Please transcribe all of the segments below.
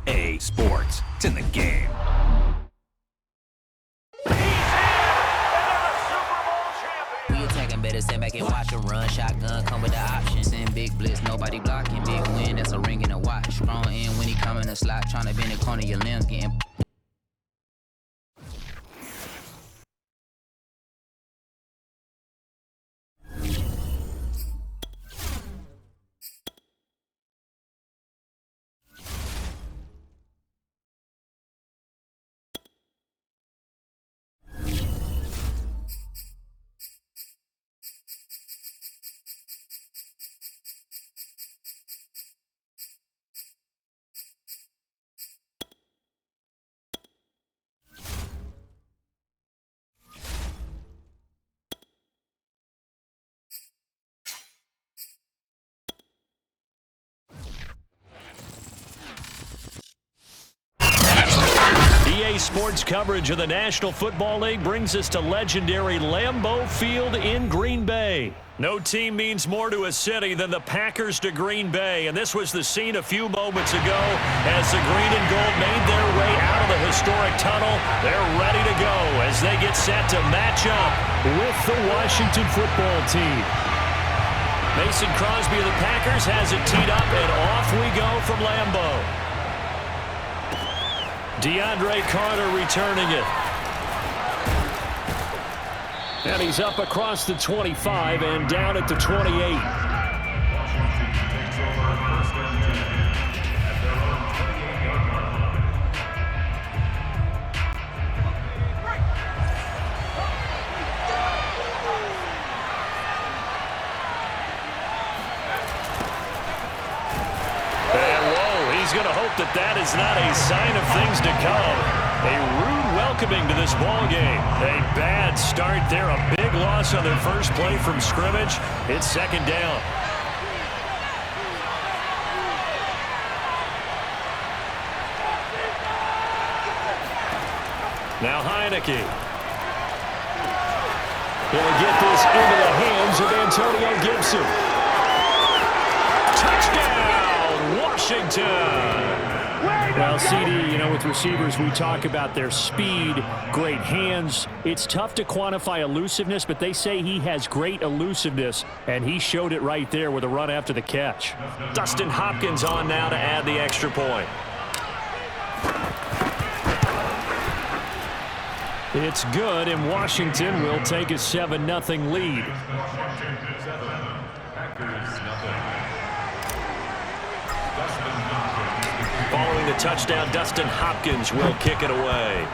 EA Sports. It's in the game. We attacking, better stand back and watch a run. Shotgun come with the option. Send big blitz, nobody blocking. Big win, that's a ring and a watch. Strong in when he come in the slot. Trying to bend the corner, your limbs getting. EA Sports coverage of the National Football League brings us to legendary Lambeau Field in Green Bay. No team means more to a city than the Packers to Green Bay, and this was the scene a few moments ago as the green and gold made their way out of the historic tunnel. They're ready to go as they get set to match up with the Washington football team. Mason Crosby of the Packers has it teed up, and off we go from Lambeau. DeAndre Carter returning it. And he's up across the 25 and down at the 28. He's going to hope that that is not a sign of things to come. A rude welcoming to this ball game. A bad start there. A big loss on their first play from scrimmage. It's second down. Now Heineke. He'll get this into the hands of Antonio Gibson. Touchdown, Washington. Well, CD, with receivers, we talk about their speed, great hands. It's tough to quantify elusiveness, but they say he has great elusiveness, and he showed it right there with a run after the catch. Dustin Hopkins on now to add the extra point. It's good, and Washington will take a 7-0 lead. Following the touchdown, Dustin Hopkins will kick it away.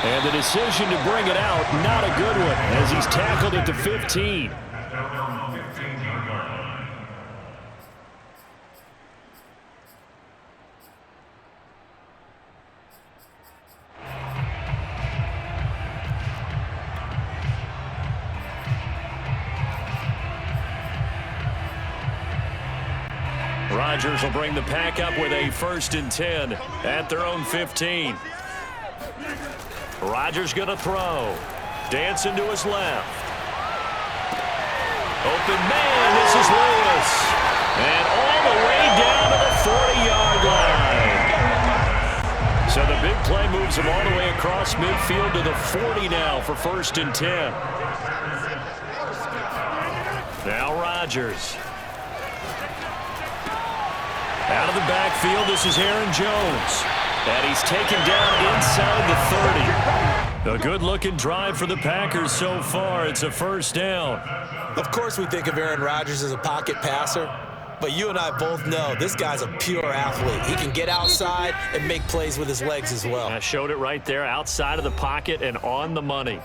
And the decision to bring it out, not a good one, as he's tackled at the 15. Rodgers will bring the pack up with a 1st and 10 at their own 15. Rodgers going to throw. Dancing to his left. Open man, this is Lewis. And all the way down to the 40-yard line. So the big play moves him all the way across midfield to the 40 now for 1st and 10. Now Rodgers. Out of the backfield, this is Aaron Jones. And he's taken down inside the 30. A good-looking drive for the Packers so far. It's a 1st down. Of course we think of Aaron Rodgers as a pocket passer, but you and I both know this guy's a pure athlete. He can get outside and make plays with his legs as well. I showed it right there, outside of the pocket and on the money.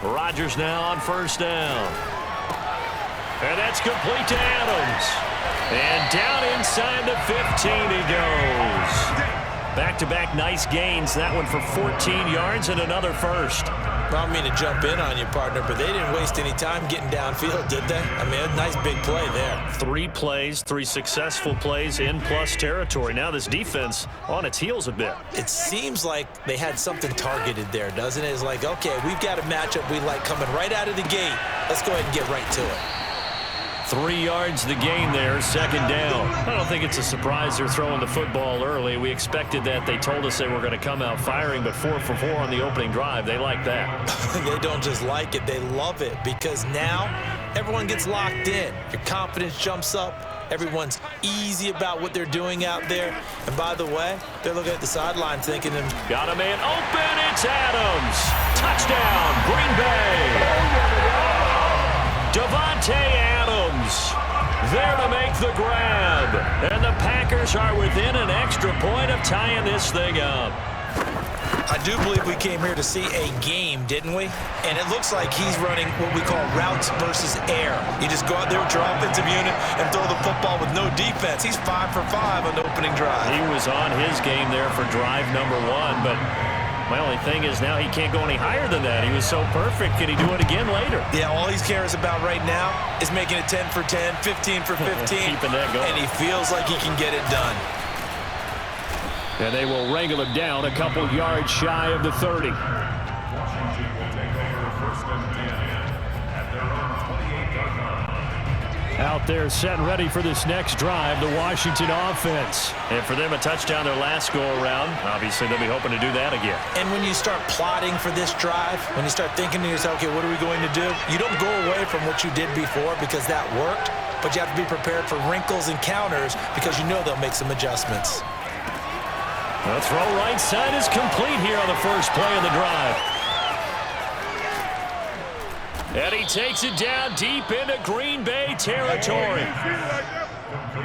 Rodgers now on 1st down. And that's complete to Adams. And down inside the 15 he goes. Back-to-back nice gains. That one for 14 yards and another first. I don't mean to jump in on you, partner, but they didn't waste any time getting downfield, did they? I mean, a nice big play there. 3 plays, 3 successful plays in plus territory. Now this defense on its heels a bit. It seems like they had something targeted there, doesn't it? It's like, okay, we've got a matchup we like coming right out of the gate. Let's go ahead and get right to it. 3 yards the gain there, second down. I don't think it's a surprise they're throwing the football early. We expected that. They told us they were going to come out firing, but 4 for 4 on the opening drive. They like that. They don't just like it, they love it, because now everyone gets locked in. Your confidence jumps up. Everyone's easy about what they're doing out there. And by the way, they're looking at the sideline thinking, got a man open, it's Adams. Touchdown, Green Bay. Davante Adams there to make the grab. And the Packers are within an extra point of tying this thing up. I do believe we came here to see a game, didn't we? And it looks like he's running what we call routes versus air. You just go out there with your offensive unit and throw the football with no defense. He's 5 for 5 on the opening drive. He was on his game there for drive number 1, but my only thing is now he can't go any higher than that. He was so perfect. Can he do it again later? Yeah, all he cares about right now is making it 10 for 10, 15 for 15. Keeping that going. And he feels like he can get it done. And they will wrangle him down a couple yards shy of the 30. Out there set and ready for this next drive, the Washington offense. And for them, a touchdown their last go-around. Obviously, they'll be hoping to do that again. And when you start plotting for this drive, when you start thinking to yourself, okay, what are we going to do? You don't go away from what you did before because that worked, but you have to be prepared for wrinkles and counters because you know they'll make some adjustments. The throw right side is complete here on the first play of the drive. And he takes it down deep into Green Bay territory.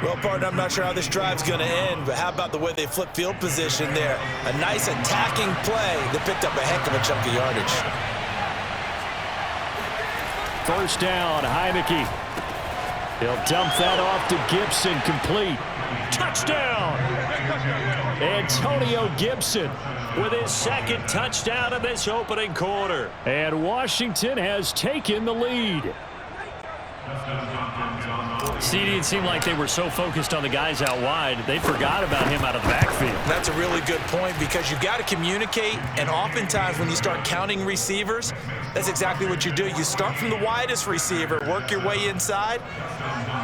Well, partner, I'm not sure how this drive's going to end, but how about the way they flip field position there? A nice attacking play that picked up a heck of a chunk of yardage. First down, Heineke. He'll dump that off to Gibson, complete. Touchdown! Antonio Gibson with his second touchdown of this opening quarter. And Washington has taken the lead. CD, it seemed like they were so focused on the guys out wide, they forgot about him out of the backfield. That's a really good point because you've got to communicate, and oftentimes when you start counting receivers, that's exactly what you do. You start from the widest receiver, work your way inside.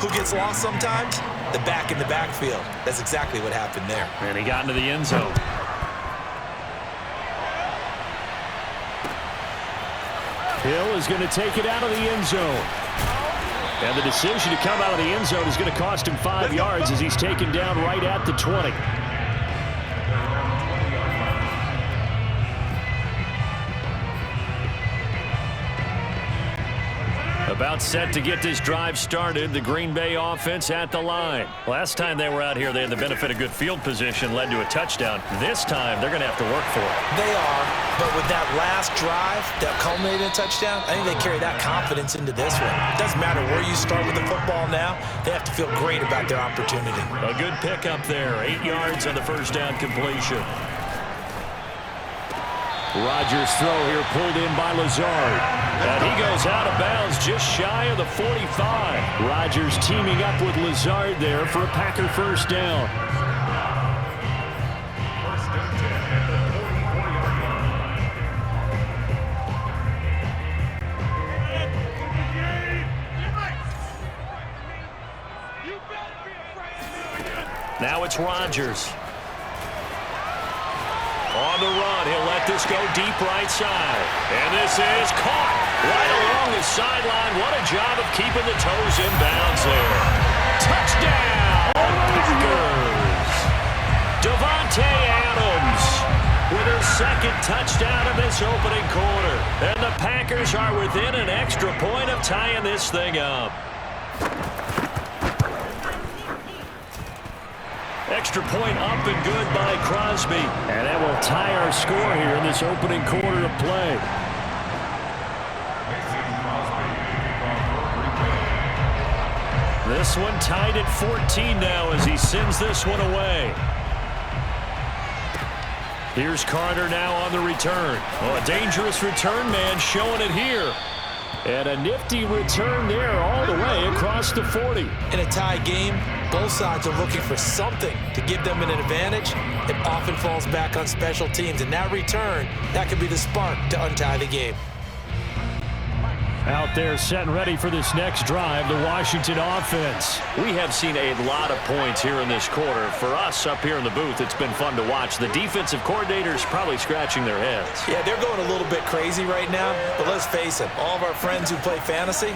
Who gets lost sometimes? The back in the backfield. That's exactly what happened there. And he got into the end zone. Hill is going to take it out of the end zone. And the decision to come out of the end zone is going to cost him 5 yards as he's taken down right at the 20. About set to get this drive started, the Green Bay offense at the line. Last time they were out here, they had the benefit of good field position, led to a touchdown. This time, they're going to have to work for it. They are, but with that last drive that culminated in a touchdown, I think they carry that confidence into this one. It doesn't matter where you start with the football now. They have to feel great about their opportunity. A good pickup there, 8 yards on the first down completion. Rodgers' throw here pulled in by Lazard. And he goes out of bounds just shy of the 45. Rodgers teaming up with Lazard there for a Packer first down. Now it's Rodgers. On the run, he'll let this go deep right side. And this is caught right along the sideline. What a job of keeping the toes in bounds there. Touchdown, Packers! Davante Adams with his second touchdown of this opening quarter. And the Packers are within an extra point of tying this thing up. Extra point up and good by Crosby. And that will tie our score here in this opening quarter of play. This one tied at 14 now as he sends this one away. Here's Carter now on the return. Oh, a dangerous return man showing it here. And a nifty return there all the way across the 40. In a tie game, both sides are looking for something to give them an advantage. It often falls back on special teams, and that return, that could be the spark to untie the game. Out there set and ready for this next drive, the Washington offense. We have seen a lot of points here in this quarter. For us up here in the booth, it's been fun to watch. The defensive coordinators probably scratching their heads. Yeah, they're going a little bit crazy right now, but let's face it, all of our friends who play fantasy,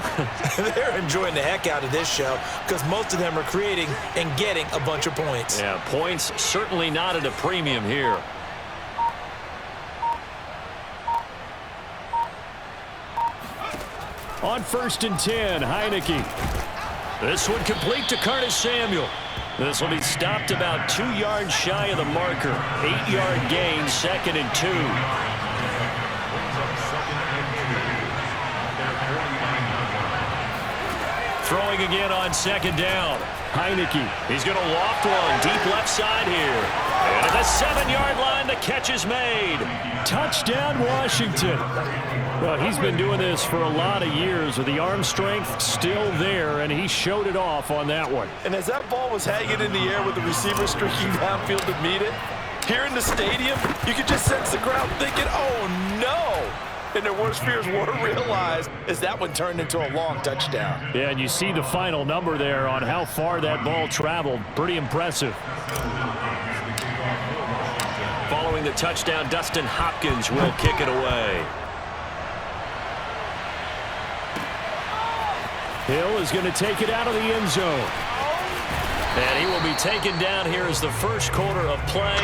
they're enjoying the heck out of this show because most of them are creating and getting a bunch of points. Yeah, points certainly not at a premium here. On 1st and 10, Heineke. This one complete to Curtis Samuel. This will be stopped about 2 yards shy of the marker. 8-yard gain, 2nd and 2. Throwing again on 2nd down. Heineke. He's going to loft one deep left side here. And at the 7-yard line, the catch is made. Touchdown, Washington. Well, he's been doing this for a lot of years with the arm strength still there, and he showed it off on that one. And as that ball was hanging in the air with the receiver streaking downfield to meet it, here in the stadium, you could just sense the crowd thinking, oh, no. And their worst fears were realized as that one turned into a long touchdown. Yeah, and you see the final number there on how far that ball traveled. Pretty impressive. Following the touchdown, Dustin Hopkins will kick it away. Hill is going to take it out of the end zone. And he will be taken down here as the first quarter of play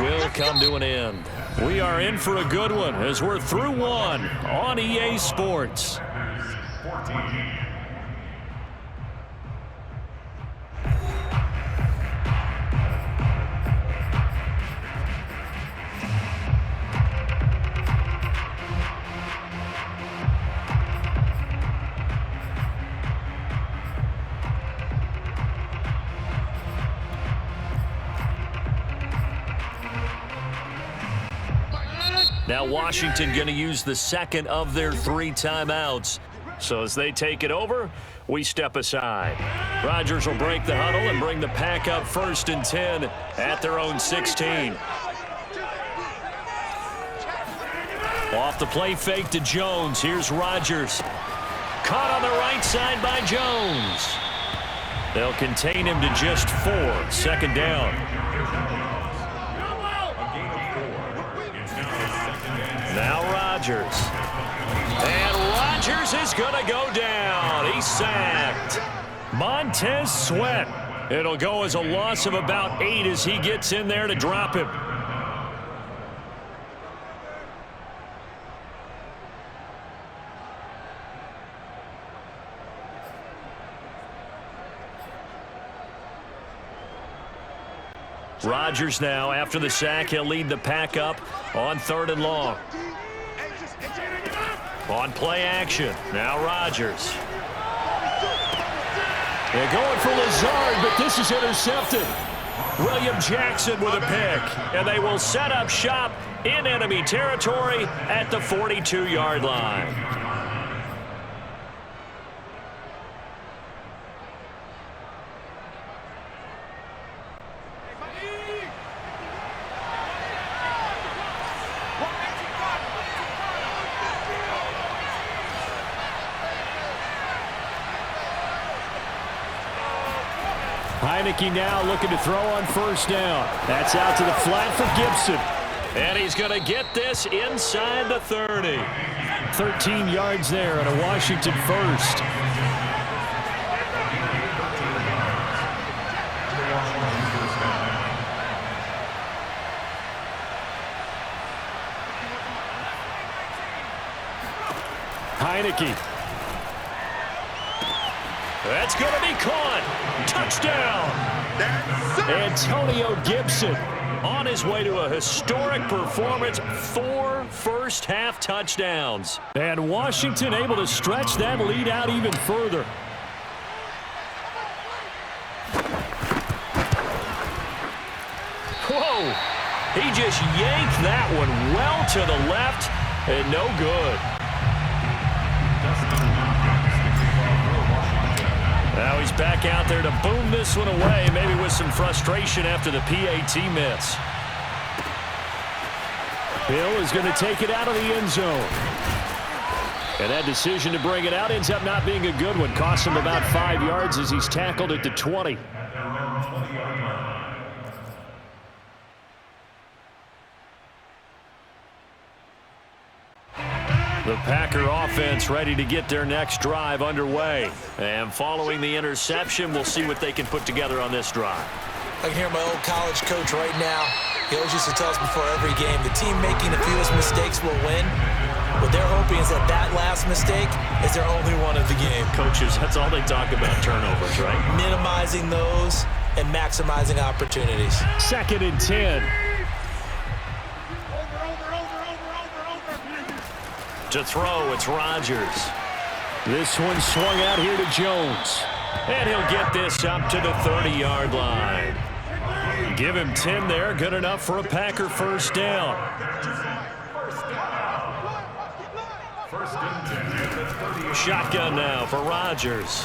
will come to an end. We are in for a good one as we're through one on EA Sports. Now Washington going to use the second of their 3 timeouts. So as they take it over, we step aside. Rodgers will break the huddle and bring the pack up 1st and 10 at their own 16. Off the play fake to Jones. Here's Rodgers. Caught on the right side by Jones. They'll contain him to just 4. 2nd down. Now Rodgers. And Rodgers is going to go down. He's sacked. Montez Sweat. It'll go as a loss of about 8 as he gets in there to drop him. Rodgers now, after the sack, he'll lead the pack up on 3rd and long. On play action, now Rodgers. They're going for Lazard, but this is intercepted. William Jackson with a pick, and they will set up shop in enemy territory at the 42-yard line. Heineke now looking to throw on 1st down. That's out to the flat for Gibson. And he's going to get this inside the 30. 13 yards there and a Washington first. Heineke. That's going to be caught. Touchdown. Antonio Gibson on his way to a historic performance. 4 first-half touchdowns. And Washington able to stretch that lead out even further. He just yanked that one well to the left, and no good. Now he's back out there to boom this one away, maybe with some frustration after the PAT miss. Hill is going to take it out of the end zone. And that decision to bring it out ends up not being a good one. Costs him about 5 yards as he's tackled at the 20. The Packer offense ready to get their next drive underway. And following the interception, we'll see what they can put together on this drive. I can hear my old college coach right now. He always used to tell us before every game, the team making the fewest mistakes will win. What they're hoping is that that last mistake is their only one of the game. Coaches, that's all they talk about, turnovers, right? Minimizing those and maximizing opportunities. 2nd and 10. To throw, it's Rodgers. This one swung out here to Jones. And he'll get this up to the 30-yard line. Give him 10 there. Good enough for a Packer first down. Shotgun now for Rodgers.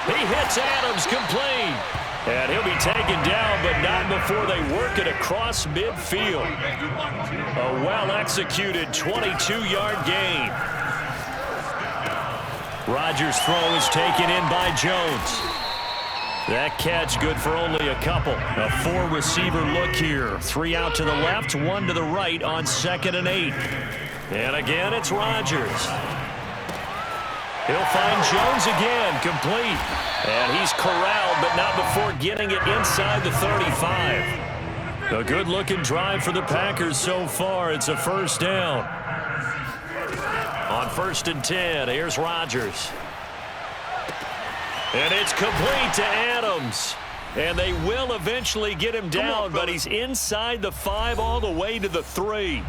He hits Adams complete. And he'll be taken down, but not before they work it across midfield. A well-executed 22-yard gain. Rodgers' throw is taken in by Jones. That catch good for only a couple. A 4-receiver look here. 3 out to the left, 1 to the right on 2nd and 8. And again, it's Rodgers. He'll find Jones again, complete. And he's corralled, but not before getting it inside the 35. A good-looking drive for the Packers so far. It's a first down. On 1st and 10, here's Rodgers. And it's complete to Adams. And they will eventually get him down, but he's inside the 5 all the way to the 3.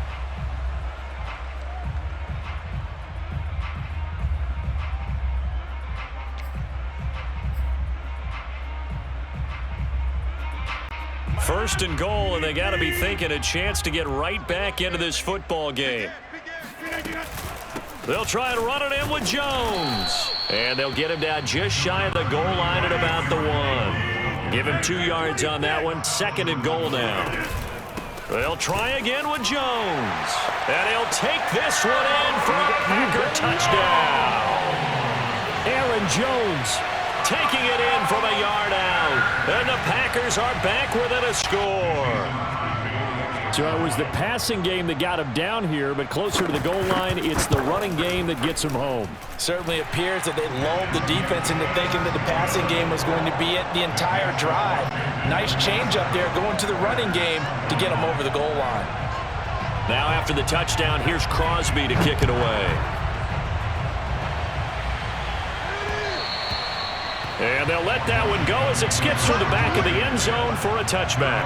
First and goal, and they got to be thinking a chance to get right back into this football game. They'll try and run it in with Jones. And they'll get him down just shy of the goal line at about the 1. Give him 2 yards on that one. 2nd and goal now. They'll try again with Jones. And he'll take this one in for a Packer touchdown. Aaron Jones taking it in from a yard out. And the Packers are back within a score. So it was the passing game that got him down here, but closer to the goal line, it's the running game that gets him home. Certainly appears that they lulled the defense into thinking that the passing game was going to be it the entire drive. Nice change up there going to the running game to get him over the goal line. Now after the touchdown, here's Crosby to kick it away. And they'll let that one go as it skips through the back of the end zone for a touchback.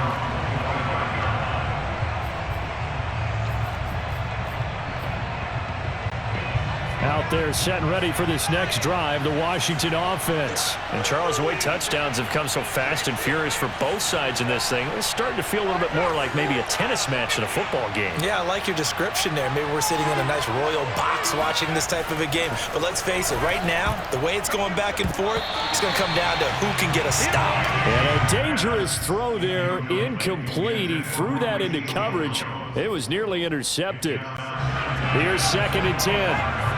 Out there set and ready for this next drive, the Washington offense. And Charles, the way touchdowns have come so fast and furious for both sides in this thing, it's starting to feel a little bit more like maybe a tennis match in a football game. Yeah, I like your description there. Maybe we're sitting in a nice royal box watching this type of a game. But let's face it, right now, the way it's going back and forth, it's going to come down to who can get a stop. And a dangerous throw there, incomplete. He threw that into coverage. It was nearly intercepted. Here's 2nd and 10.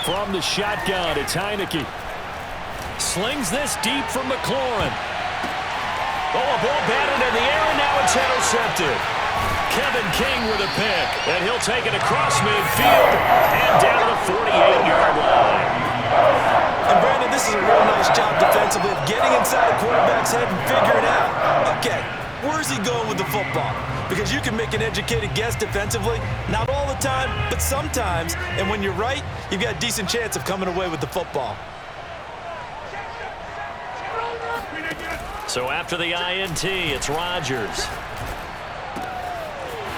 From the shotgun, it's Heineke. Slings this deep from McLaurin. Oh, a ball batted in the air, and now it's intercepted. Kevin King with a pick, and he'll take it across midfield and down to the 48-yard line. And, Brandon, this is a real nice job defensively of getting inside the quarterback's head and figuring out, okay, where's he going with the football? Because you can make an educated guess defensively, not all the time, but sometimes. And when you're right, you've got a decent chance of coming away with the football. So after the INT, it's Rodgers.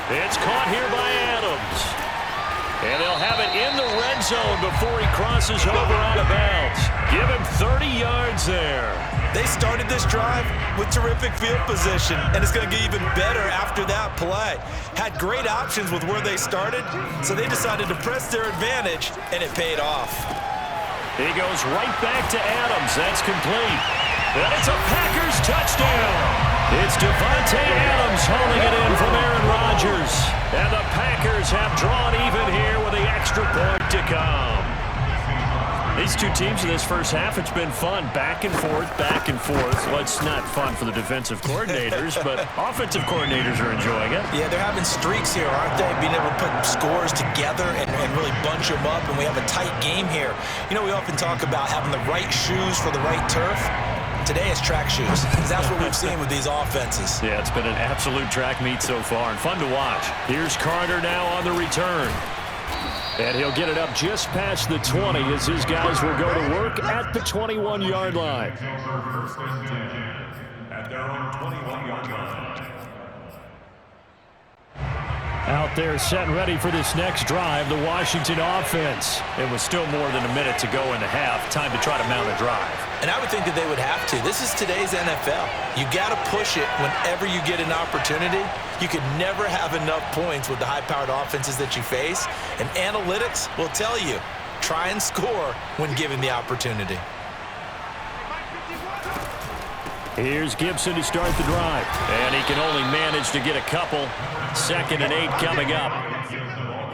It's caught here by Adams. And they'll have it in the red zone before he crosses over out of bounds. Give him 30 yards there. They started this drive with terrific field position, and it's going to get even better after that play. Had great options with where they started, so they decided to press their advantage, and it paid off. He goes right back to Adams. That's complete. And it's a Packers touchdown. It's Devontae Adams hauling it in from Aaron Rodgers. And the Packers have drawn even here with the extra point to come. These two teams in this first half, it's been fun. Back and forth, back and forth. Well, it's not fun for the defensive coordinators, but offensive coordinators are enjoying it. Yeah, they're having streaks here, aren't they? Being able to put scores together and really bunch them up, and we have a tight game here. You know, we often talk about having the right shoes for the right turf. Today is track shoes. That's what we've seen with these offenses. Yeah, it's been an absolute track meet so far and fun to watch. Here's Carter now on the return. And he'll get it up just past the 20 as his guys will go to work at the 21-yard line. At their own 21-yard line. Out there set and ready for this next drive, the Washington offense. It was still more than a minute to go in the half. Time to try to mount a drive. And I would think that they would have to. This is today's NFL. You got to push it whenever you get an opportunity. You could never have enough points with the high-powered offenses that you face. And analytics will tell you, try and score when given the opportunity. Here's Gibson to start the drive. And he can only manage to get a couple. 2nd and 8 coming up.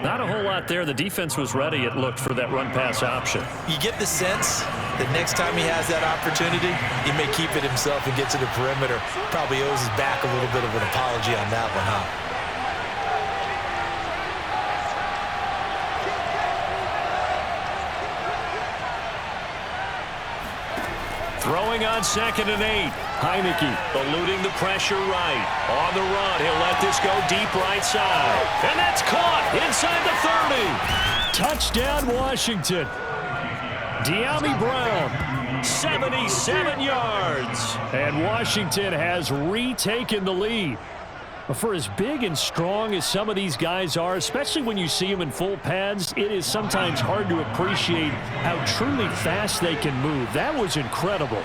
Not a whole lot there. The defense was ready, it looked, for that run-pass option. You get the sense that next time he has that opportunity, he may keep it himself and get to the perimeter. Probably owes his back a little bit of an apology on that one, huh? Throwing on 2nd and 8. Heineke eluding the pressure right. On the run, he'll let this go deep right side. And that's caught inside the 30. Touchdown, Washington. De'Ami Brown, 77 yards. And Washington has retaken the lead. For as big and strong as some of these guys are, especially when you see them in full pads, it is sometimes hard to appreciate how truly fast they can move. That was incredible.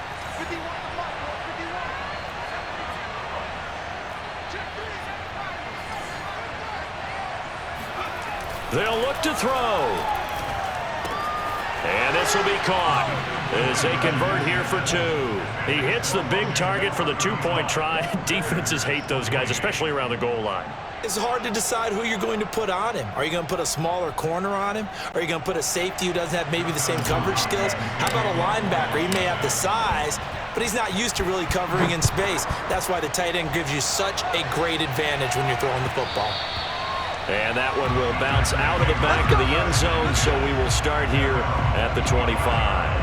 They'll look to throw. And this will be caught as they convert here for 2. He hits the big target for the 2-point try. Defenses hate those guys, especially around the goal line. It's hard to decide who you're going to put on him. Are you going to put a smaller corner on him? Are you going to put a safety who doesn't have maybe the same coverage skills? How about a linebacker? He may have the size, but he's not used to really covering in space. That's why the tight end gives you such a great advantage when you're throwing the football. And that one will bounce out of the back of the end zone, so we will start here at the 25.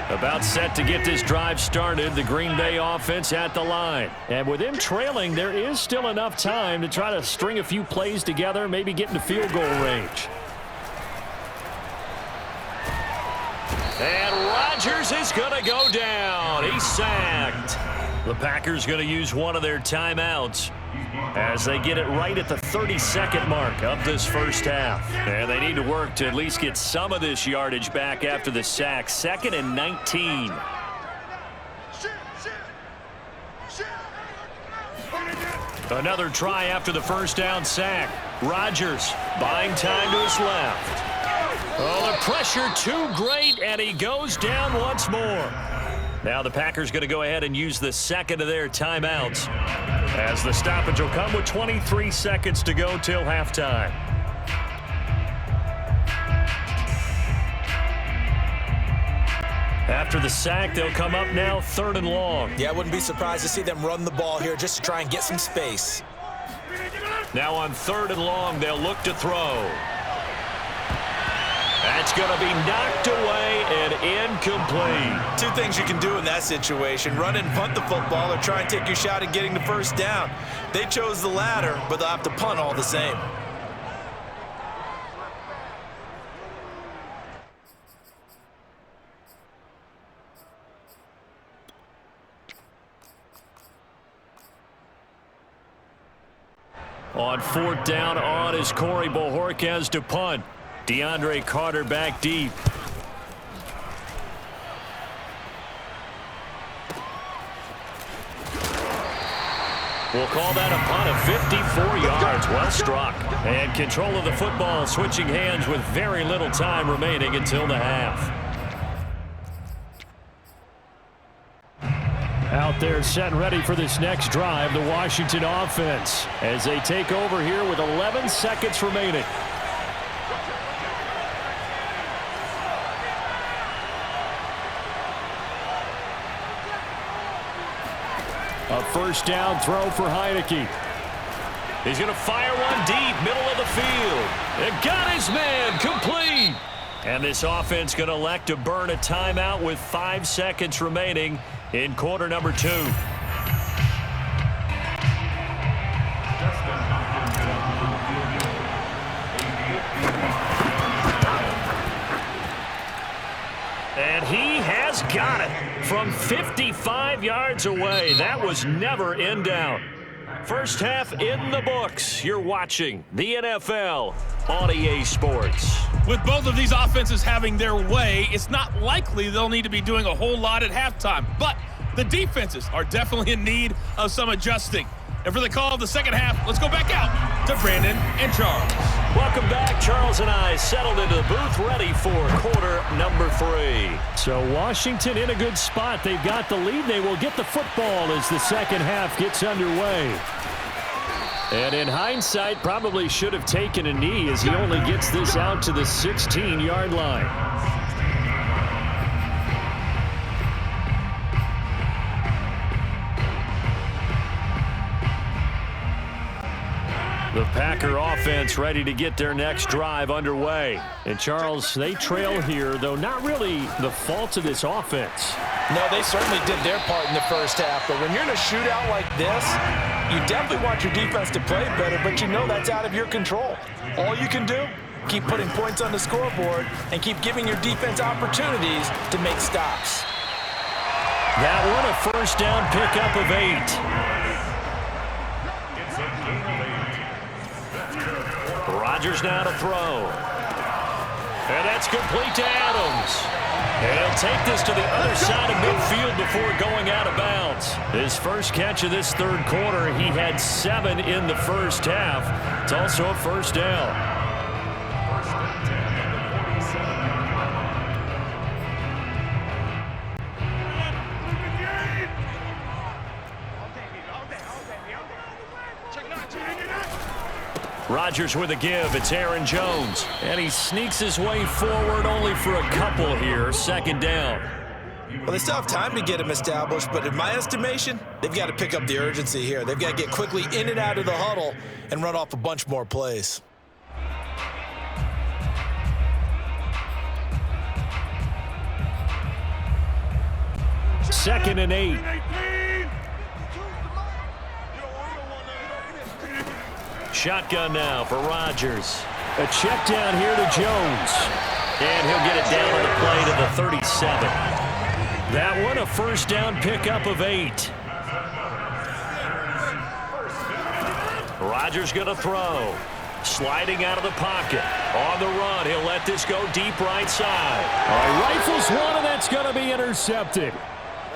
About set to get this drive started, the Green Bay offense at the line. And with them trailing, there is still enough time to try to string a few plays together, maybe get into field goal range. And Rodgers is going to go down. He's sacked. The Packers going to use one of their timeouts as they get it right at the 32nd mark of this first half. And they need to work to at least get some of this yardage back after the sack. 2nd and 19. Another try after the first down sack. Rodgers buying time to his left. Oh, the pressure too great, and he goes down once more. Now the Packers going to go ahead and use the second of their timeouts as the stoppage will come with 23 seconds to go till halftime. After the sack, they'll come up now 3rd and long. Yeah, I wouldn't be surprised to see them run the ball here just to try and get some space. Now on 3rd and long, they'll look to throw. That's going to be knocked away and incomplete. Two things you can do in that situation: run and punt the football, or try and take your shot at getting the first down. They chose the latter, but they'll have to punt all the same. On 4th down on is Corey Bojorquez to punt. DeAndre Carter back deep. We'll call that a punt of 54 yards. Well struck. And control of the football switching hands with very little time remaining until the half. Out there set and ready for this next drive, the Washington offense, as they take over here with 11 seconds remaining. A first down throw for Heineke. He's going to fire one deep, middle of the field. And got his man, complete. And this offense going to elect to burn a timeout with 5 seconds remaining in quarter number 2. And he has got it from 55 yards away. That was never in doubt. First half in the books. You're watching the NFL on EA Sports. With both of these offenses having their way, it's not likely they'll need to be doing a whole lot at halftime. But the defenses are definitely in need of some adjusting. And for the call of the second half, let's go back out to Brandon and Charles. Welcome back. Charles and I settled into the booth, ready for quarter number 3. So Washington in a good spot. They've got the lead. They will get the football as the second half gets underway. And in hindsight, probably should have taken a knee as he only gets this out to the 16-yard line. The Packer offense ready to get their next drive underway. And Charles, they trail here, though not really the fault of this offense. No, they certainly did their part in the first half. But when you're in a shootout like this, you definitely want your defense to play better, but you know that's out of your control. All you can do, keep putting points on the scoreboard and keep giving your defense opportunities to make stops. That one a first down pickup of 8. Rodgers now to throw. And that's complete to Adams. And he'll take this to the other side of midfield before going out of bounds. His first catch of this third quarter, he had 7 in the first half. It's also a first down. Rodgers with a give. It's Aaron Jones. And he sneaks his way forward only for a couple here. Second down. Well, they still have time to get him established, but in my estimation, they've got to pick up the urgency here. They've got to get quickly in and out of the huddle and run off a bunch more plays. Second and 8. Shotgun now for Rodgers. A check down here to Jones. And he'll get it down on the play to the 37. That one a first down pickup of 8. Rodgers going to throw. Sliding out of the pocket. On the run, he'll let this go deep right side. Rifles one, and that's going to be intercepted.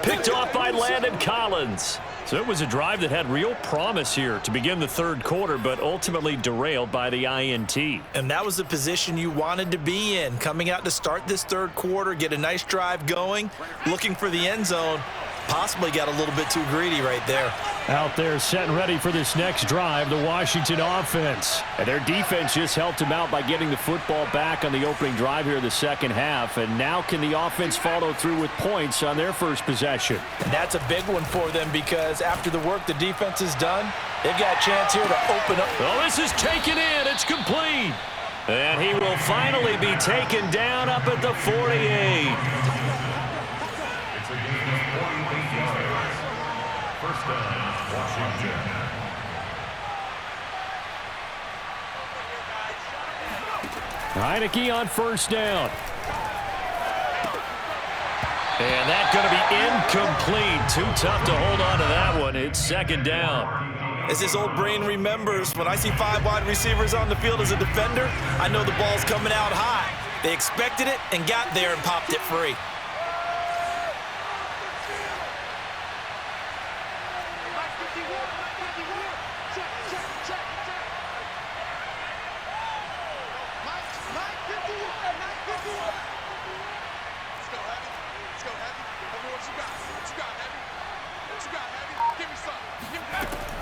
Picked off by Landon Collins. So it was a drive that had real promise here to begin the third quarter, but ultimately derailed by the INT. And that was the position you wanted to be in, coming out to start this third quarter, get a nice drive going, looking for the end zone. Possibly got a little bit too greedy right there. Out there set and ready for this next drive, the Washington offense. And their defense just helped them out by getting the football back on the opening drive here in the second half. And now can the offense follow through with points on their first possession? And that's a big one for them because after the work the defense has done, they've got a chance here to open up. Oh, this is taken in. It's complete. And he will finally be taken down up at the 48. First down, Washington. Heineke on first down. And that's going to be incomplete. Too tough to hold on to that one. It's second down. As his old brain remembers, when I see 5 wide receivers on the field as a defender, I know the ball's coming out high. They expected it and got there and popped it free.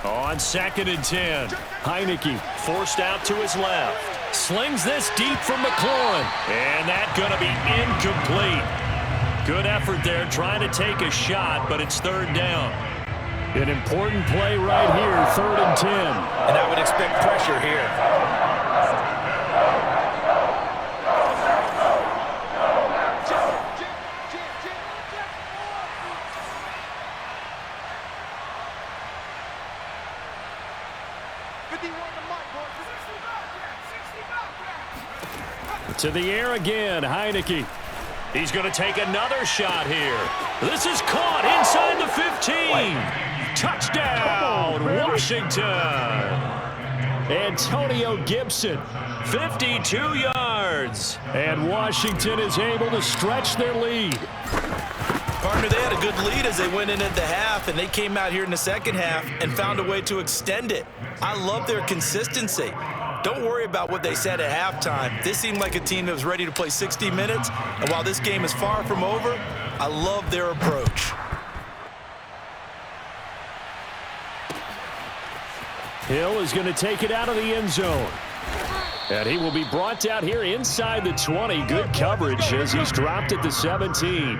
On 2nd and 10, Heineke forced out to his left. Slings this deep from McLaurin. And that's going to be incomplete. Good effort there trying to take a shot, but it's 3rd down. An important play right here, 3rd and 10. And I would expect pressure here. To the air again, Heineke. He's going to take another shot here. This is caught inside the 15. Touchdown, Washington. Antonio Gibson, 52 yards. And Washington is able to stretch their lead. Partner, they had a good lead as they went in at the half, and they came out here in the second half and found a way to extend it. I love their consistency. Don't worry about what they said at halftime. This seemed like a team that was ready to play 60 minutes, and while this game is far from over, I love their approach. Hill is going to take it out of the end zone. And he will be brought out here inside the 20. Good coverage as he's dropped at the 17.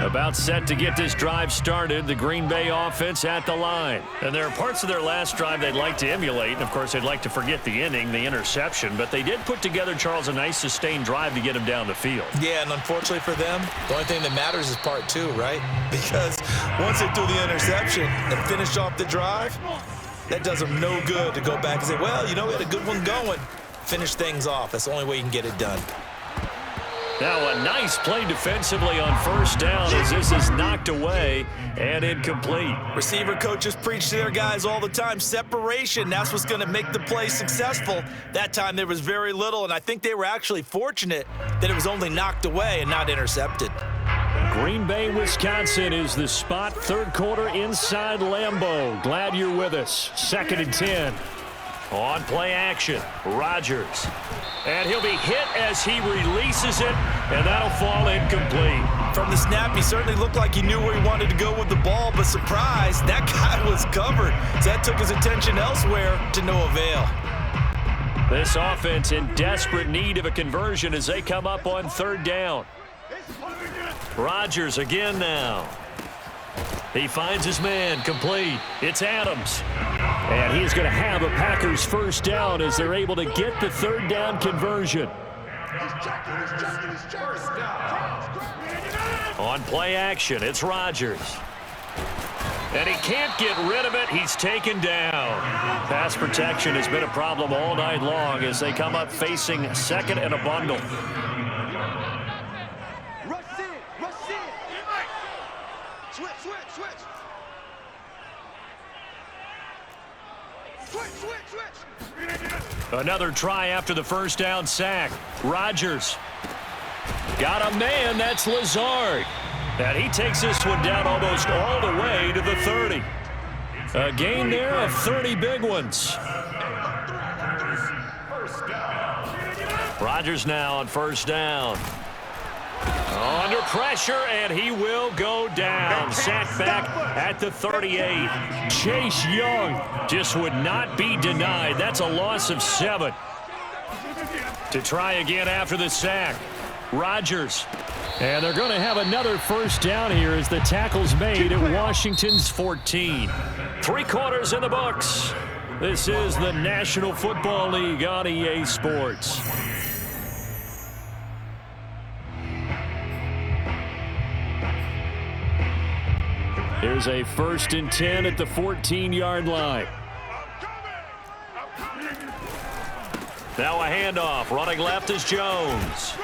About set to get this drive started, the Green Bay offense at the line. And there are parts of their last drive they'd like to emulate. And, of course, they'd like to forget the inning, the interception. But they did put together, Charles, a nice sustained drive to get him down the field. Yeah, and unfortunately for them, the only thing that matters is part 2, right? Because once they threw the interception and finished off the drive, that does them no good to go back and say, well, you know, we had a good one going. Finish things off. That's the only way you can get it done. Now a nice play defensively on 1st down as this is knocked away and incomplete. Receiver coaches preach to their guys all the time. Separation, that's what's going to make the play successful. That time there was very little, and I think they were actually fortunate that it was only knocked away and not intercepted. Green Bay, Wisconsin is the spot. 3rd quarter inside Lambeau. Glad you're with us. 2nd and 10. On play action, Rodgers. And he'll be hit as he releases it, and that'll fall incomplete. From the snap, he certainly looked like he knew where he wanted to go with the ball, but surprise, that guy was covered. So that took his attention elsewhere to no avail. This offense in desperate need of a conversion as they come up on 3rd down. Rodgers again now. He finds his man, complete. It's Adams. And he's going to have a Packers 1st down as they're able to get the 3rd down conversion. On play action, it's Rodgers. And he can't get rid of it. He's taken down. Pass protection has been a problem all night long as they come up facing 2nd and a bundle. Another try after the 1st down sack. Rodgers got a man. That's Lazard. And he takes this one down almost all the way to the 30. A gain there of 30 big ones. Rodgers now on 1st down. Under pressure, and he will go down. Sacked back at the 38. Chase Young just would not be denied. That's a loss of 7. To try again after the sack. Rodgers. And they're going to have another 1st down here as the tackle's made at Washington's 14. 3 quarters in the books. This is the National Football League on EA Sports. Here's a 1st and 10 at the 14-yard line. Now a handoff. Running left is Jones.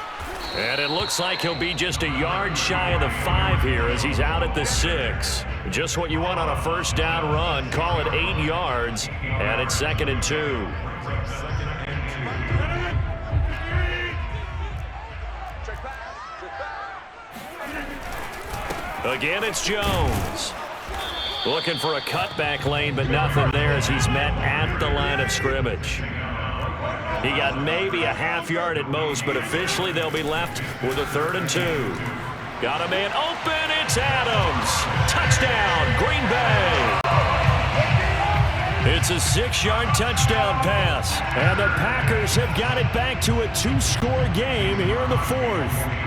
And it looks like he'll be just a yard shy of the 5 here as he's out at the 6. Just what you want on a first down run. Call it 8 yards. And it's 2nd and 2. Again, it's Jones. Looking for a cutback lane, but nothing there as he's met at the line of scrimmage. He got maybe a half yard at most, but officially they'll be left with a 3rd and 2. Got a man open. It's Adams. Touchdown, Green Bay. It's a 6-yard touchdown pass. And the Packers have got it back to a 2-score game here in the 4th.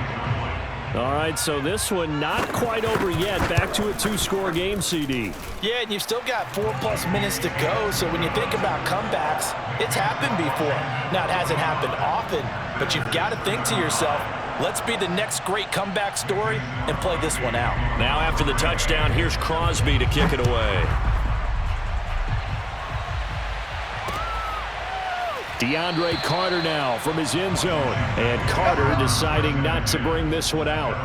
All right, so this one not quite over yet. Back to a 2-score game, CD. Yeah, and you've still got 4+ minutes to go, so when you think about comebacks, it's happened before. Now, it hasn't happened often, but you've got to think to yourself, let's be the next great comeback story and play this one out. Now after the touchdown, here's Crosby to kick it away. DeAndre Carter now from his end zone. And Carter deciding not to bring this one out.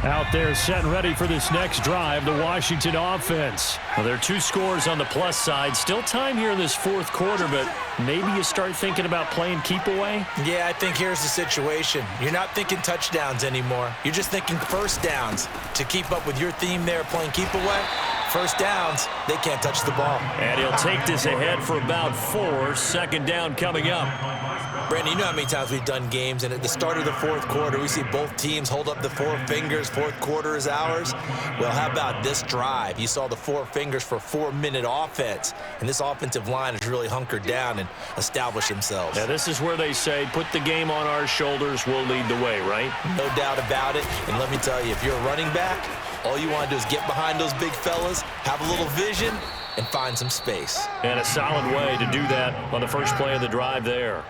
Out there set and ready for this next drive, the Washington offense. Well, there are 2 scores on the plus side. Still time here in this 4th quarter, but maybe you start thinking about playing keep away? Yeah, I think here's the situation. You're not thinking touchdowns anymore. You're just thinking first downs. To keep up with your theme there, playing keep away, first downs, they can't touch the ball. And he'll take this ahead for about 4. 2nd down coming up. Brandon, you know how many times we've done games, and at the start of the 4th quarter, we see both teams hold up the 4 fingers, 4th quarter is ours. Well, how about this drive? You saw the 4 fingers for 4-minute offense, and this offensive line has really hunkered down and established themselves. Yeah, this is where they say, put the game on our shoulders, we'll lead the way, right? No doubt about it, and let me tell you, if you're a running back, all you want to do is get behind those big fellas, have a little vision, and find some space. And a solid way to do that on the first play of the drive there.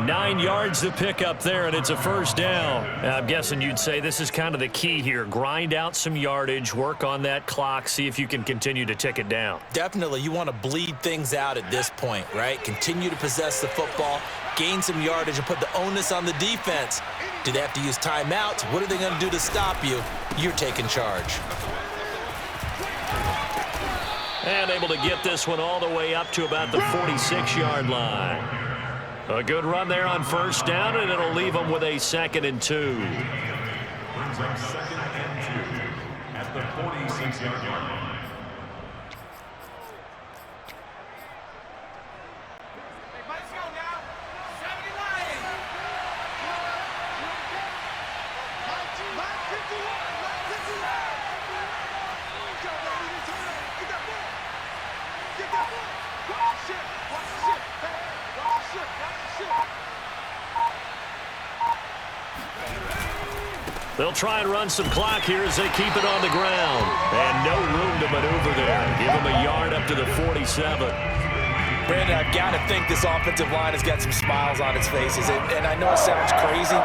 9 yards to pick up there, and it's a first down. I'm guessing you'd say this is kind of the key here. Grind out some yardage, work on that clock, see if you can continue to tick it down. Definitely. You want to bleed things out at this point, right? Continue to possess the football, gain some yardage, and put the onus on the defense. Do they have to use timeouts? What are they going to do to stop you? You're taking charge. And able to get this one all the way up to about the 46-yard line. A good run there on first down, and it'll leave them with a 2nd and 2. Brings up 2nd and 2 at the 46-yard line. They'll try and run some clock here as they keep it on the ground. And no room to maneuver there. Give them a yard up to the 47. Brandon, I've got to think this offensive line has got some smiles on its faces. And I know it sounds crazy,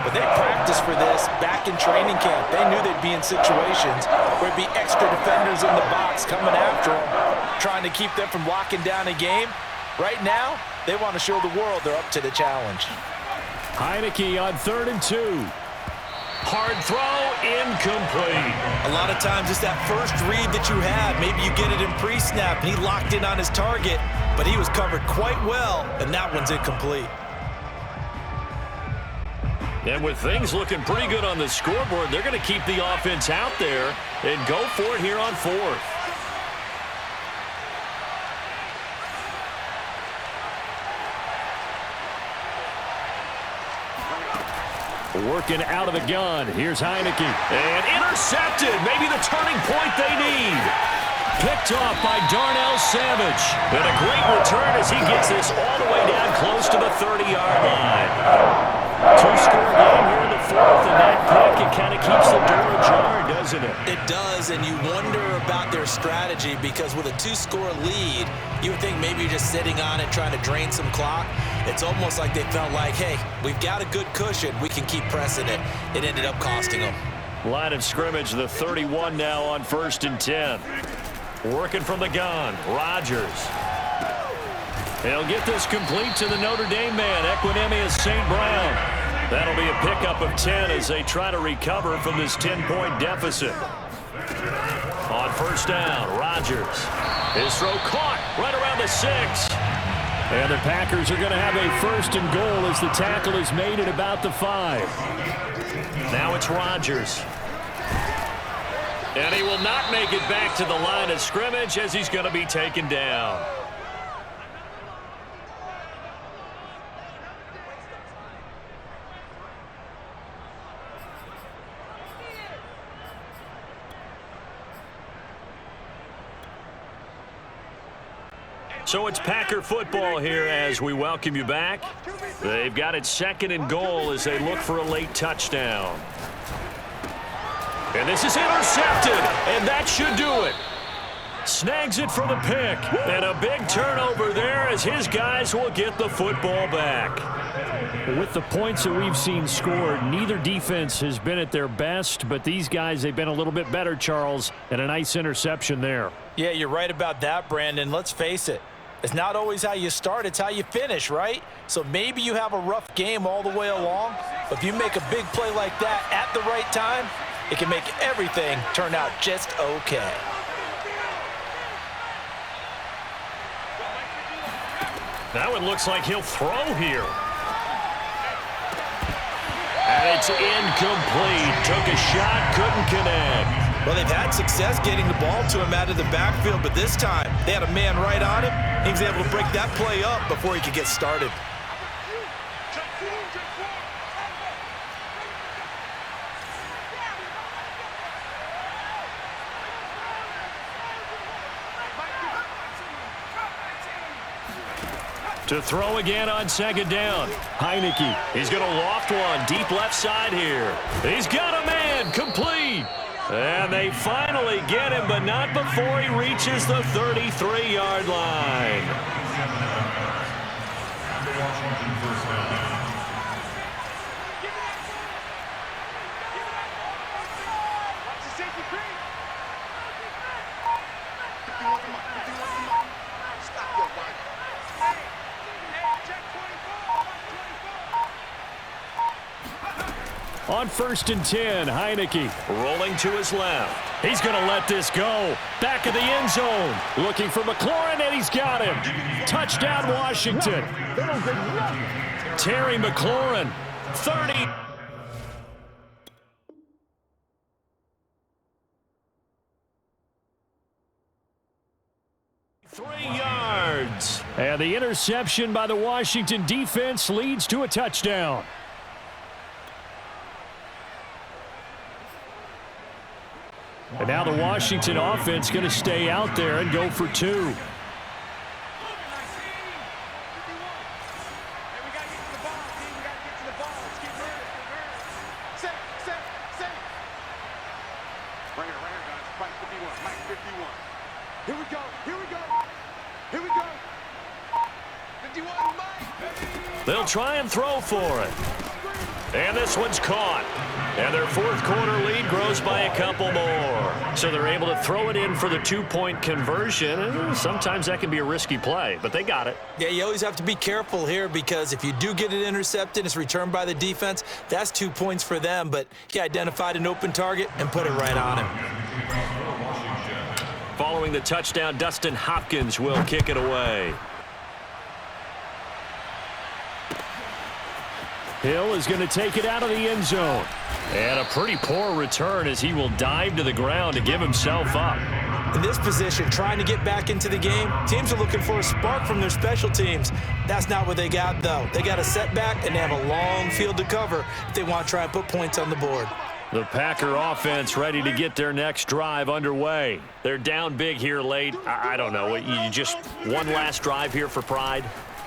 but they practiced for this back in training camp. They knew they'd be in situations where it'd be extra defenders in the box coming after them, trying to keep them from locking down a game. Right now, they want to show the world they're up to the challenge. Heineke on 3rd and 2. Hard throw, incomplete. A lot of times it's that first read that you have. Maybe you get it in pre-snap, and he locked in on his target, but he was covered quite well, and that one's incomplete. And with things looking pretty good on the scoreboard, they're going to keep the offense out there and go for it here on 4th. Working out of the gun. Here's Heineke. And intercepted. Maybe the turning point they need. Picked off by Darnell Savage. And a great return as he gets this all the way down close to the 30-yard line. 2-score game here in the 4th, and that pick, it kind of keeps the door ajar, doesn't it? It does, and you wonder about their strategy because with a 2-score lead, you would think maybe you're just sitting on it trying to drain some clock. It's almost like they felt like, hey, we've got a good cushion. We can keep pressing it. It ended up costing them. Line of scrimmage, the 31 now on 1st and 10. Working from the gun, Rodgers. He'll get this complete to the Notre Dame man, Equinemius St. Brown. That'll be a pickup of 10 as they try to recover from this 10-point deficit. On 1st down, Rodgers. His throw caught right around the 6. And the Packers are going to have a 1st and goal as the tackle is made at about the 5. Now it's Rodgers. And he will not make it back to the line of scrimmage as he's going to be taken down. So it's Packer football here as we welcome you back. They've got it 2nd and goal as they look for a late touchdown. And this is intercepted, and that should do it. Snags it for the pick, and a big turnover there as his guys will get the football back. With the points that we've seen scored, neither defense has been at their best, but these guys, they've been a little bit better, Charles, and a nice interception there. Yeah, you're right about that, Brandon. Let's face it. It's not always how you start, it's how you finish, right? So maybe you have a rough game all the way along, but if you make a big play like that at the right time, it can make everything turn out just okay. Now it looks like he'll throw here. And it's incomplete. Took a shot, couldn't connect. Well, they've had success getting the ball to him out of the backfield, but this time they had a man right on him. He was able to break that play up before he could get started. To throw again on 2nd down. Heineke. He's going to loft one deep left side here. He's got a man complete. And they finally get him, but not before he reaches the 33-yard line. On 1st and 10, Heineke rolling to his left. He's going to let this go. Back of the end zone. Looking for McLaurin, and he's got him. Touchdown, Washington. Terry McLaurin, 30. yards. And the interception by the Washington defense leads to a touchdown. And now the Washington offense going to stay out there and go for 2. They'll try and throw for it. And this one's caught. And their 4th quarter lead grows by a couple more. So they're able to throw it in for the 2-point conversion. Sometimes that can be a risky play, but they got it. Yeah, you always have to be careful here because if you do get it intercepted, it's returned by the defense, that's 2 points for them. But he identified an open target and put it right on him. Following the touchdown, Dustin Hopkins will kick it away. Hill is going to take it out of the end zone. And a pretty poor return as he will dive to the ground to give himself up. In this position, trying to get back into the game, teams are looking for a spark from their special teams. That's not what they got, though. They got a setback, and they have a long field to cover if they want to try and put points on the board. The Packer offense ready to get their next drive underway. They're down big here late. I don't know. You just one last drive here for pride?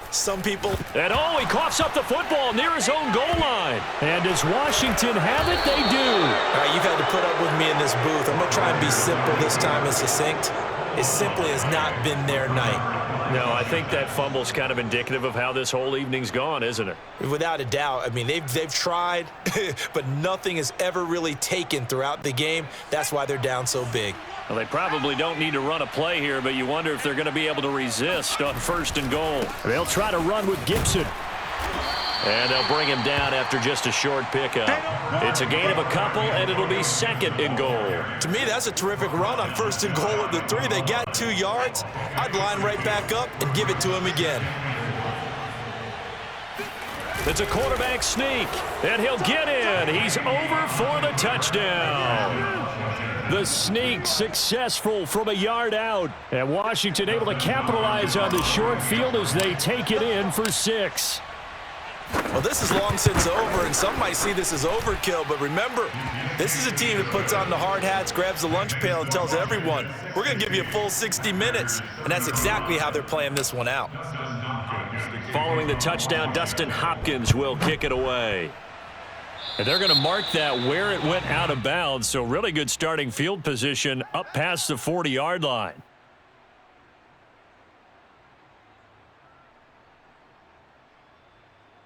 Some people. And he coughs up the football near his own goal line. And does Washington have it? They do. All right, you've had to put up with me in this booth. I'm going to try and be simple this time and succinct. It simply has not been their night. No, I think that fumble's kind of indicative of how this whole evening's gone, isn't it? Without a doubt. I mean, they've tried, but nothing has ever really taken throughout the game. That's why they're down so big. Well, they probably don't need to run a play here, but you wonder if they're going to be able to resist on 1st and goal. They'll try to run with Gibson. And they'll bring him down after just a short pickup. It's a gain of a couple, and it'll be 2nd and goal. To me, that's a terrific run on 1st and goal at the 3. They got 2 yards. I'd line right back up and give it to him again. It's a quarterback sneak, and he'll get in. He's over for the touchdown. The sneak successful from a yard out. And Washington able to capitalize on the short field as they take it in for 6. Well, this is long since over, and some might see this as overkill, but remember, this is a team that puts on the hard hats, grabs the lunch pail, and tells everyone, we're going to give you a full 60 minutes, and that's exactly how they're playing this one out. Following the touchdown, Dustin Hopkins will kick it away. And they're going to mark that where it went out of bounds, so really good starting field position up past the 40-yard line.